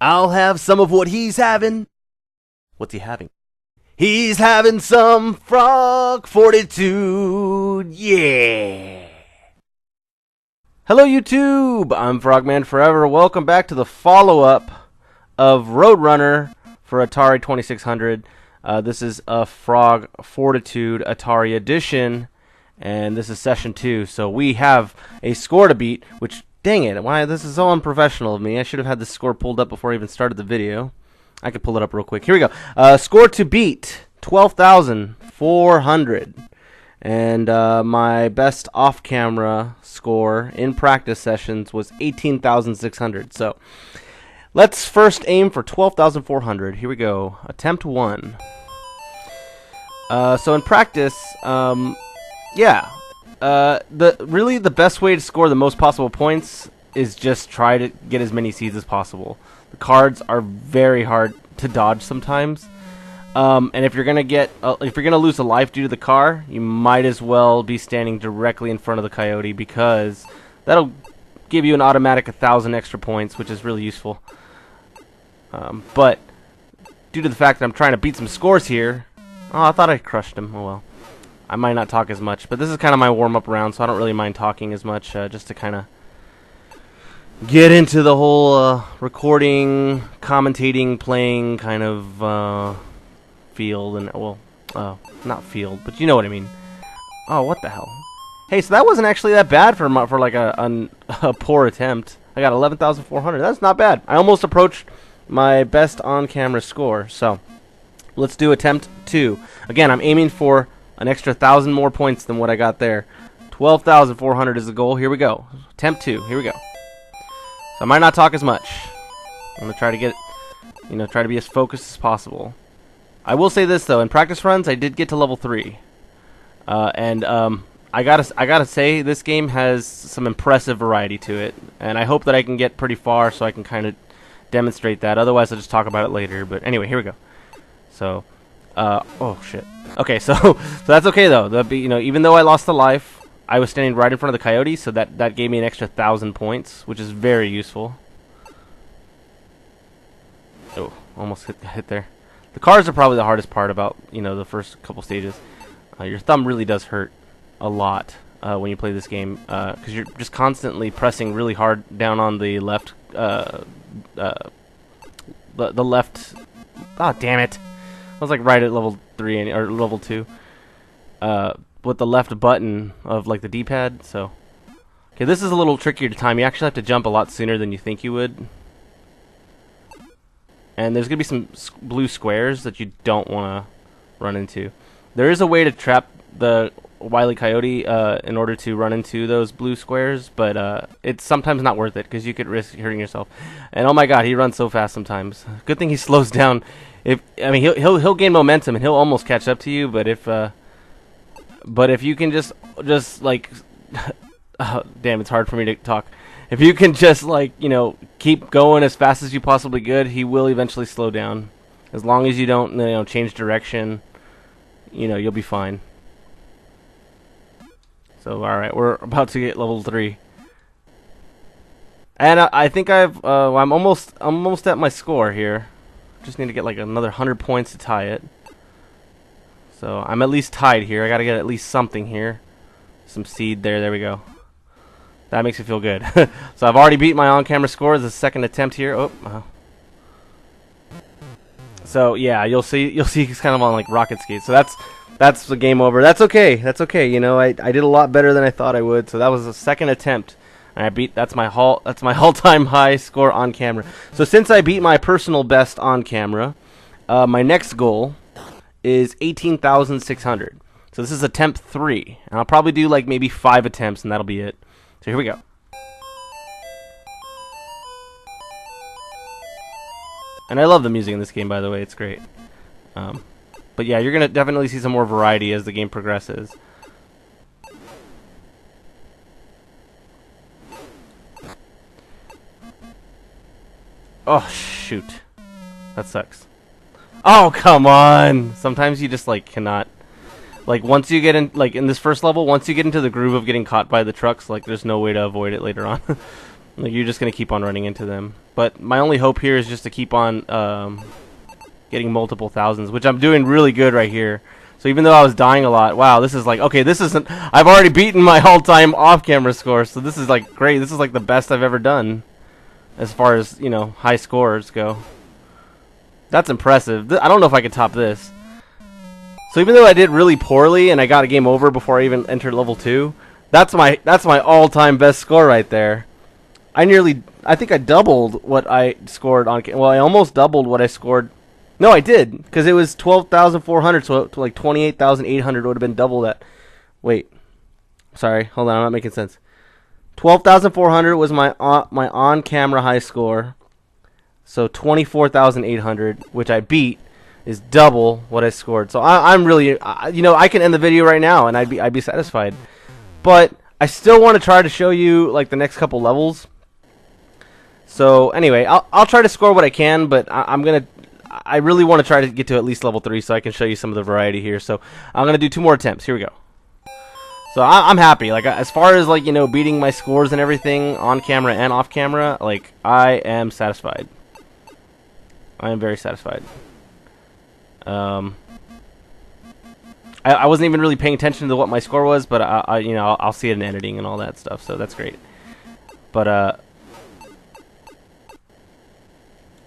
I'll have some of what he's having. What's he having? He's having some frog fortitude. Yeah. Hello, YouTube. I'm Frogman Forever. Welcome back to the follow-up of Roadrunner for Atari 2600. This is a Frog Fortitude Atari edition, and this is session 2. So we have a score to beat, which, dang it, why, this is so unprofessional of me. I should have had this score pulled up before I even started the video. I could pull it up real quick. Here we go. Score to beat, 12,400. And my best off-camera score in practice sessions was 18,600. So let's first aim for 12,400. Here we go. Attempt 1. So in practice, really the best way to score the most possible points is just try to get as many seeds as possible. The cards are very hard to dodge sometimes. And if you're gonna lose a life due to the car, you might as well be standing directly in front of the Coyote, because that'll give you an automatic 1,000 extra points, which is really useful. But due to the fact that I'm trying to beat some scores here, oh, I thought I crushed him. Oh well, I might not talk as much, but this is kind of my warm-up round, so I don't really mind talking as much, just to kind of get into the whole recording, commentating, playing kind of field, and well, not field, but you know what I mean. Oh, what the hell? Hey, so that wasn't actually that bad for like a poor attempt. I got 11,400. That's not bad. I almost approached my best on-camera score. So let's do attempt 2. Again, I'm aiming for an extra 1,000 more points than what I got there. 12,400 is the goal. Here we go. Attempt 2. Here we go. So I might not talk as much. I'm gonna try to get, try to be as focused as possible. I will say this though, in practice runs, I did get to level 3, and I gotta say this game has some impressive variety to it, and I hope that I can get pretty far so I can kind of demonstrate that. Otherwise, I'll just talk about it later. But anyway, here we go. So, oh shit. Okay, so that's okay though. Even though I lost a life, I was standing right in front of the Coyote, so that gave me an extra 1,000 points, which is very useful. Oh, almost hit there. The cars are probably the hardest part about, the first couple stages. Your thumb really does hurt a lot when you play this game, because you're just constantly pressing really hard down on the left, the left. Oh, damn it! I was like right at level 3 or level 2, with the left button of like the D-pad. So, okay, this is a little trickier to time. You actually have to jump a lot sooner than you think you would. And there's going to be some blue squares that you don't want to run into. There is a way to trap the Wile E Coyote in order to run into those blue squares, but it's sometimes not worth it because you could risk hurting yourself. And oh my god, he runs so fast sometimes. Good thing he slows down. He'll gain momentum and he'll almost catch up to you, but if you can just like oh, damn, it's hard for me to talk. If you can just, keep going as fast as you possibly could, he will eventually slow down. As long as you don't, change direction, you'll be fine. So, alright, we're about to get level 3. And I think I'm almost at my score here. Just need to get, like, another 100 points to tie it. So, I'm at least tied here. I gotta get at least something here. Some seed there we go. That makes me feel good. So I've already beat my on-camera score as the second attempt here. Oh. So yeah, you'll see he's kind of on like rocket skates. So that's the game over. That's okay. That's okay. I did a lot better than I thought I would. So that was the second attempt, and I beat. That's my all-time high score on camera. So since I beat my personal best on camera, my next goal is 18,600. So this is attempt 3, and I'll probably do like maybe 5 attempts, and that'll be it. So here we go. And I love the music in this game, by the way. It's great. But yeah, you're going to definitely see some more variety as the game progresses. Oh, shoot. That sucks. Oh, come on! Sometimes you just, cannot... once you get in this first level, once you get into the groove of getting caught by the trucks, there's no way to avoid it later on. Like, you're just going to keep on running into them. But my only hope here is just to keep on getting multiple thousands, which I'm doing really good right here. So even though I was dying a lot, wow, this is like, okay, this isn't, I've already beaten my all-time off-camera score, so this is like great. This is like the best I've ever done as far as, you know, high scores go. That's impressive. I don't know if I could top this. So even though I did really poorly and I got a game over before I even entered level 2, that's my all-time best score right there. I think I doubled what I scored on, well, I almost doubled what I scored. No, I did, because it was 12,400, so like 28,800 would have been double that. Wait, sorry, hold on, I'm not making sense. 12,400 was my on-camera high score, so 24,800, which I beat, is double what I scored. So I'm really, you know, I can end the video right now and I'd be satisfied. But I still want to try to show you like the next couple levels. So anyway, I'll try to score what I can, but I really want to try to get to at least level 3 so I can show you some of the variety here. So I'm going to do 2 more attempts. Here we go. So I'm happy. Like, as far as, like, you know, beating my scores and everything on camera and off camera, like, I am satisfied. I am very satisfied. I wasn't even really paying attention to what my score was, but you know, I'll see it in editing and all that stuff, so that's great. But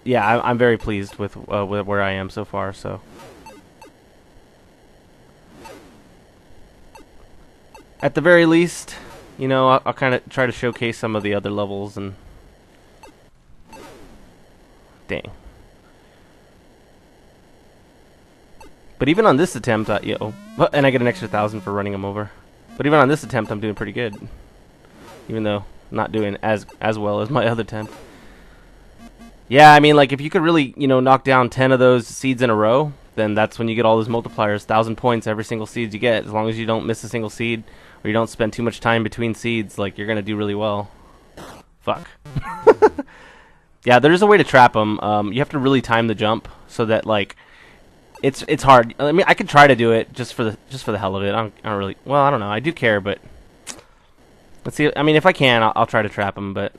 yeah, I'm very pleased with where I am so far. So, at the very least, you know, I'll kind of try to showcase some of the other levels. And dang, but even on this attempt, and I get an extra 1,000 for running them over. But even on this attempt, I'm doing pretty good, even though I'm not doing as well as my other attempt. Yeah, I mean, like, if you could really, you know, knock down 10 of those seeds in a row, then that's when you get all those multipliers, 1,000 points every single seed you get. As long as you don't miss a single seed, or you don't spend too much time between seeds, like, you're going to do really well. Fuck. Yeah, there's a way to trap them. You have to really time the jump so that, like, it's hard. I mean, I could try to do it just for the hell of it. I don't really, well, I don't know. I do care, but let's see. I mean, if I can, I'll try to trap them, but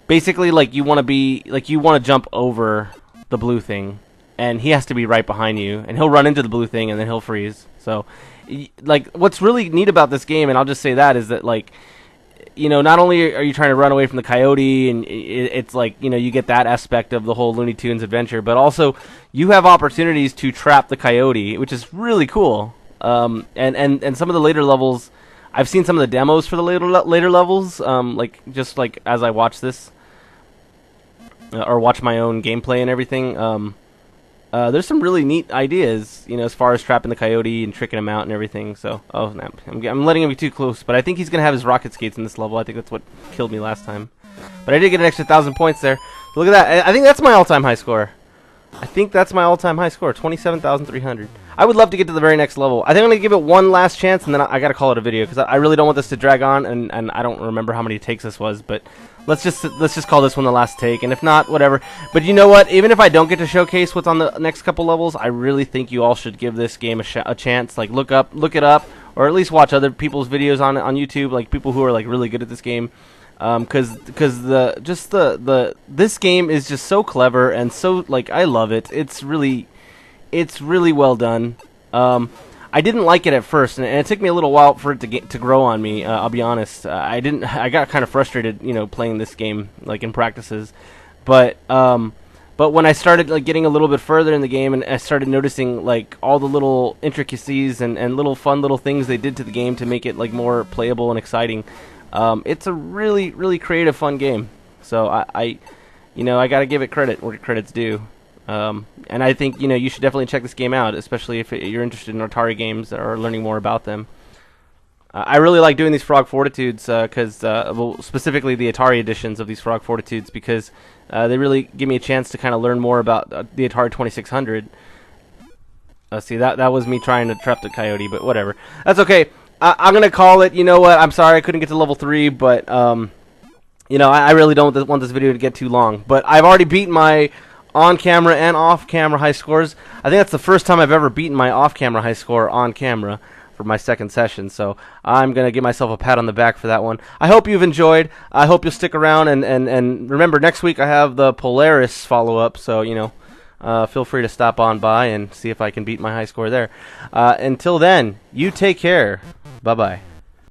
basically, like, you want to jump over the blue thing, and he has to be right behind you, and he'll run into the blue thing, and then he'll freeze. So, like, what's really neat about this game, and I'll just say that, is that, like, you know, not only are you trying to run away from the coyote, and it's like, you know, you get that aspect of the whole Looney Tunes adventure, but also you have opportunities to trap the coyote, which is really cool. And some of the later levels, I've seen some of the demos for the later levels, like, just like as I watch this, or watch my own gameplay and everything. There's some really neat ideas, you know, as far as trapping the coyote and tricking him out and everything. So, oh, no, I'm letting him be too close, but I think he's gonna have his rocket skates in this level. I think that's what killed me last time. But I did get an extra 1,000 points there. Look at that. I think that's my all-time high score. I think that's my all-time high score, 27,300. I would love to get to the very next level. I think I'm going to give it one last chance, and then I got to call it a video, because I really don't want this to drag on, and I don't remember how many takes this was, but let's just call this one the last take, and if not, whatever. But you know what? Even if I don't get to showcase what's on the next couple levels, I really think you all should give this game a chance. Like, look it up, or at least watch other people's videos on YouTube, like people who are like really good at this game. Because this game is just so clever and so, like, I love it. It's really well done. I didn't like it at first, and it took me a little while for it to grow on me. I'll be honest. I got kind of frustrated, you know, playing this game, like, in practices. But when I started, like, getting a little bit further in the game, and I started noticing, like, all the little intricacies and little fun little things they did to the game to make it, like, more playable and exciting. It's a really, really creative, fun game. So I got to give it credit where credit's due. And I think, you know, you should definitely check this game out, especially if you're interested in Atari games or learning more about them. I really like doing these Frog Fortitudes, well, specifically the Atari editions of these Frog Fortitudes, because they really give me a chance to kind of learn more about the Atari 2600. See, that was me trying to trap the coyote, but whatever. That's okay. I'm going to call it. You know what? I'm sorry I couldn't get to level 3, but, you know, I really don't want this video to get too long. But I've already beaten my on-camera and off-camera high scores. I think that's the first time I've ever beaten my off-camera high score on camera. for my second session. So I'm going to give myself a pat on the back for that one. I hope you've enjoyed. I hope you'll stick around. And remember, next week I have the Polaris follow-up. So, you know, feel free to stop on by and see if I can beat my high score there. Until then, you take care. Bye-bye.